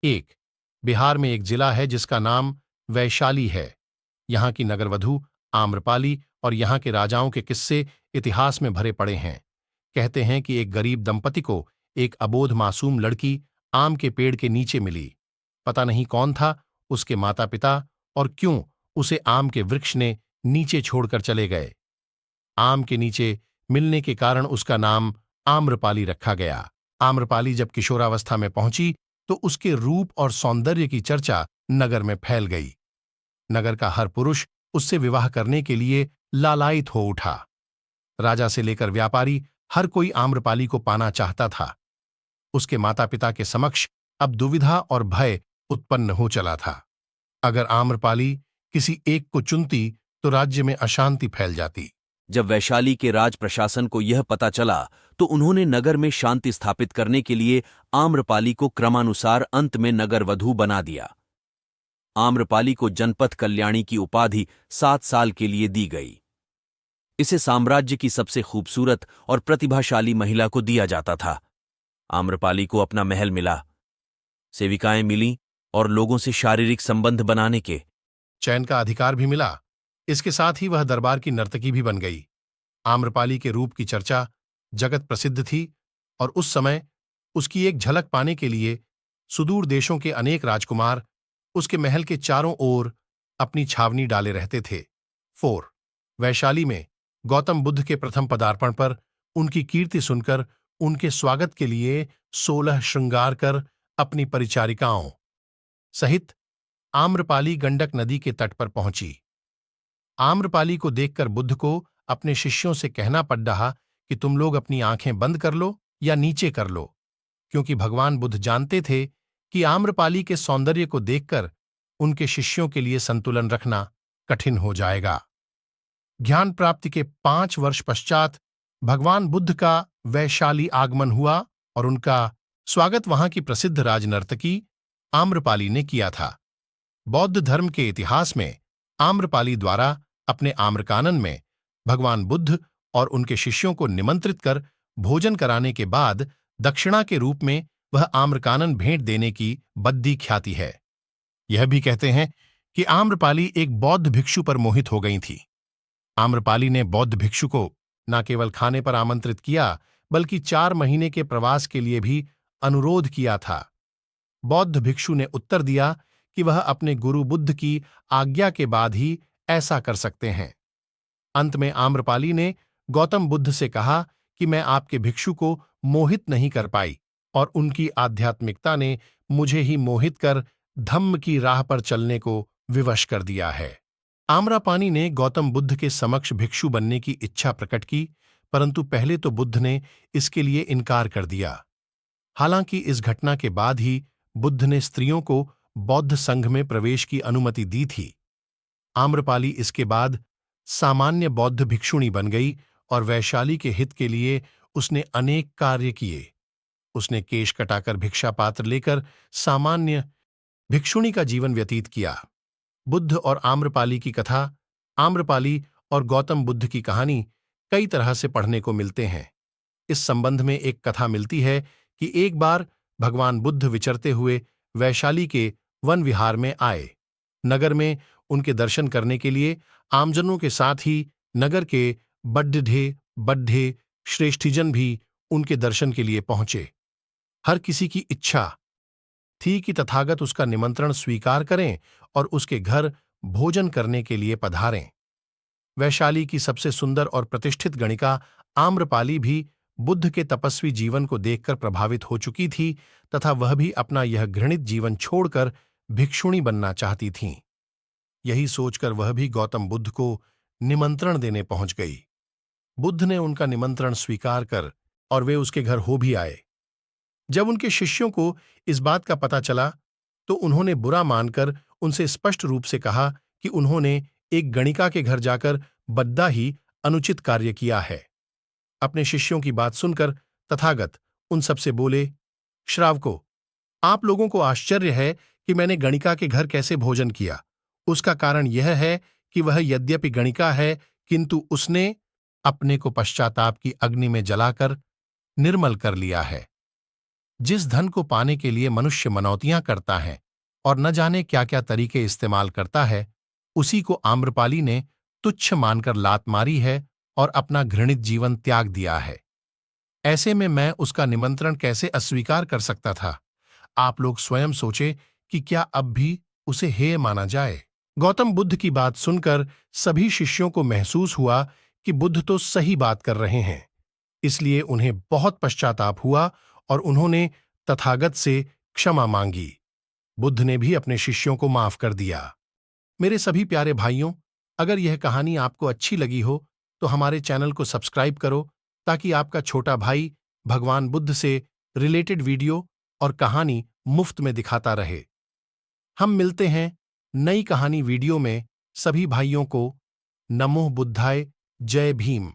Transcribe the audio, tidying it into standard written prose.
एक, बिहार में एक जिला है जिसका नाम वैशाली है। यहाँ की नगरवधु आम्रपाली और यहाँ के राजाओं के किस्से इतिहास में भरे पड़े हैं। कहते हैं कि एक गरीब दंपति को एक अबोध मासूम लड़की आम के पेड़ के नीचे मिली। पता नहीं कौन था उसके माता पिता और क्यों उसे आम के वृक्ष ने नीचे छोड़कर चले गए। आम के नीचे मिलने के कारण उसका नाम आम्रपाली रखा गया। आम्रपाली जब किशोरावस्था में पहुंची तो उसके रूप और सौंदर्य की चर्चा नगर में फैल गई। नगर का हर पुरुष उससे विवाह करने के लिए लालायित हो उठा। राजा से लेकर व्यापारी हर कोई आम्रपाली को पाना चाहता था। उसके माता पिता के समक्ष अब दुविधा और भय उत्पन्न हो चला था। अगर आम्रपाली किसी एक को चुनती तो राज्य में अशांति फैल जाती। जब वैशाली के राज प्रशासन को यह पता चला तो उन्होंने नगर में शांति स्थापित करने के लिए आम्रपाली को क्रमानुसार अंत में नगरवधु बना दिया। आम्रपाली को जनपथ कल्याणी की उपाधि 7 साल के लिए दी गई। इसे साम्राज्य की सबसे खूबसूरत और प्रतिभाशाली महिला को दिया जाता था। आम्रपाली को अपना महल मिला, सेविकाएं मिलीं और लोगों से शारीरिक संबंध बनाने के चयन का अधिकार भी मिला। इसके साथ ही वह दरबार की नर्तकी भी बन गई। आम्रपाली के रूप की चर्चा जगत प्रसिद्ध थी और उस समय उसकी एक झलक पाने के लिए सुदूर देशों के अनेक राजकुमार उसके महल के चारों ओर अपनी छावनी डाले रहते थे। 4, वैशाली में गौतम बुद्ध के प्रथम पदार्पण पर उनकी कीर्ति सुनकर उनके स्वागत के लिए 16 श्रृंगार कर अपनी परिचारिकाओं सहित आम्रपाली गंडक नदी के तट पर पहुंची। आम्रपाली को देखकर बुद्ध को अपने शिष्यों से कहना पड़ रहा कि तुम लोग अपनी आंखें बंद कर लो या नीचे कर लो, क्योंकि भगवान बुद्ध जानते थे कि आम्रपाली के सौंदर्य को देखकर उनके शिष्यों के लिए संतुलन रखना कठिन हो जाएगा। ज्ञान प्राप्ति के 5 वर्ष पश्चात भगवान बुद्ध का वैशाली आगमन हुआ और उनका स्वागत वहां की प्रसिद्ध राजनर्तकी आम्रपाली ने किया था। बौद्ध धर्म के इतिहास में आम्रपाली द्वारा अपने आम्रकानन में भगवान बुद्ध और उनके शिष्यों को निमंत्रित कर भोजन कराने के बाद दक्षिणा के रूप में वह आम्रकानन भेंट देने की बद्दी ख्याति है। यह भी कहते हैं कि आम्रपाली एक बौद्ध भिक्षु पर मोहित हो गई थी। आम्रपाली ने बौद्ध भिक्षु को न केवल खाने पर आमंत्रित किया बल्कि 4 महीने के प्रवास के लिए भी अनुरोध किया था। बौद्ध भिक्षु ने उत्तर दिया कि वह अपने गुरु बुद्ध की आज्ञा के बाद ही ऐसा कर सकते हैं। अंत में आम्रपाली ने गौतम बुद्ध से कहा कि मैं आपके भिक्षु को मोहित नहीं कर पाई और उनकी आध्यात्मिकता ने मुझे ही मोहित कर धम्म की राह पर चलने को विवश कर दिया है। आम्रपाली ने गौतम बुद्ध के समक्ष भिक्षु बनने की इच्छा प्रकट की, परंतु पहले तो बुद्ध ने इसके लिए इनकार कर दिया। हालांकि इस घटना के बाद ही बुद्ध ने स्त्रियों को बौद्ध संघ में प्रवेश की अनुमति दी थी। आम्रपाली इसके बाद सामान्य बौद्ध भिक्षुणी बन गई और वैशाली के हित के लिए उसने अनेक कार्य किए। उसने केश कटाकर भिक्षा पात्र लेकर सामान्य भिक्षुणी का जीवन व्यतीत किया। बुद्ध और आम्रपाली की कथा, आम्रपाली और गौतम बुद्ध की कहानी कई तरह से पढ़ने को मिलते हैं। इस संबंध में एक कथा मिलती है कि एक बार भगवान बुद्ध विचरते हुए वैशाली के वन विहार में आए। नगर में उनके दर्शन करने के लिए आमजनों के साथ ही नगर के बड्ढे श्रेष्ठीजन भी उनके दर्शन के लिए पहुंचे। हर किसी की इच्छा थी कि तथागत उसका निमंत्रण स्वीकार करें और उसके घर भोजन करने के लिए पधारें। वैशाली की सबसे सुंदर और प्रतिष्ठित गणिका आम्रपाली भी बुद्ध के तपस्वी जीवन को देखकर प्रभावित हो चुकी थी तथा वह भी अपना यह घृणित जीवन छोड़कर भिक्षुणी बनना चाहती थीं। यही सोचकर वह भी गौतम बुद्ध को निमंत्रण देने पहुंच गई। बुद्ध ने उनका निमंत्रण स्वीकार कर और वे उसके घर हो भी आए। जब उनके शिष्यों को इस बात का पता चला तो उन्होंने बुरा मानकर उनसे स्पष्ट रूप से कहा कि उन्होंने एक गणिका के घर जाकर बद्दा ही अनुचित कार्य किया है। अपने शिष्यों की बात सुनकर तथागत उन सबसे बोले, श्रावको, आप लोगों को आश्चर्य है कि मैंने गणिका के घर कैसे भोजन किया। उसका कारण यह है कि वह यद्यपि गणिका है किंतु उसने अपने को पश्चाताप की अग्नि में जलाकर निर्मल कर लिया है। जिस धन को पाने के लिए मनुष्य मनौतियां करता है और न जाने क्या क्या तरीके इस्तेमाल करता है, उसी को आम्रपाली ने तुच्छ मानकर लात मारी है और अपना घृणित जीवन त्याग दिया है। ऐसे में मैं उसका निमंत्रण कैसे अस्वीकार कर सकता था? आप लोग स्वयं सोचे कि क्या अब भी उसे हेय माना जाए? गौतम बुद्ध की बात सुनकर सभी शिष्यों को महसूस हुआ कि बुद्ध तो सही बात कर रहे हैं। इसलिए उन्हें बहुत पश्चाताप हुआ और उन्होंने तथागत से क्षमा मांगी। बुद्ध ने भी अपने शिष्यों को माफ कर दिया। मेरे सभी प्यारे भाइयों, अगर यह कहानी आपको अच्छी लगी हो तो हमारे चैनल को सब्सक्राइब करो, ताकि आपका छोटा भाई भगवान बुद्ध से रिलेटेड वीडियो और कहानी मुफ्त में दिखाता रहे। हम मिलते हैं नई कहानी वीडियो में। सभी भाइयों को नमो बुद्धाय, जय भीम।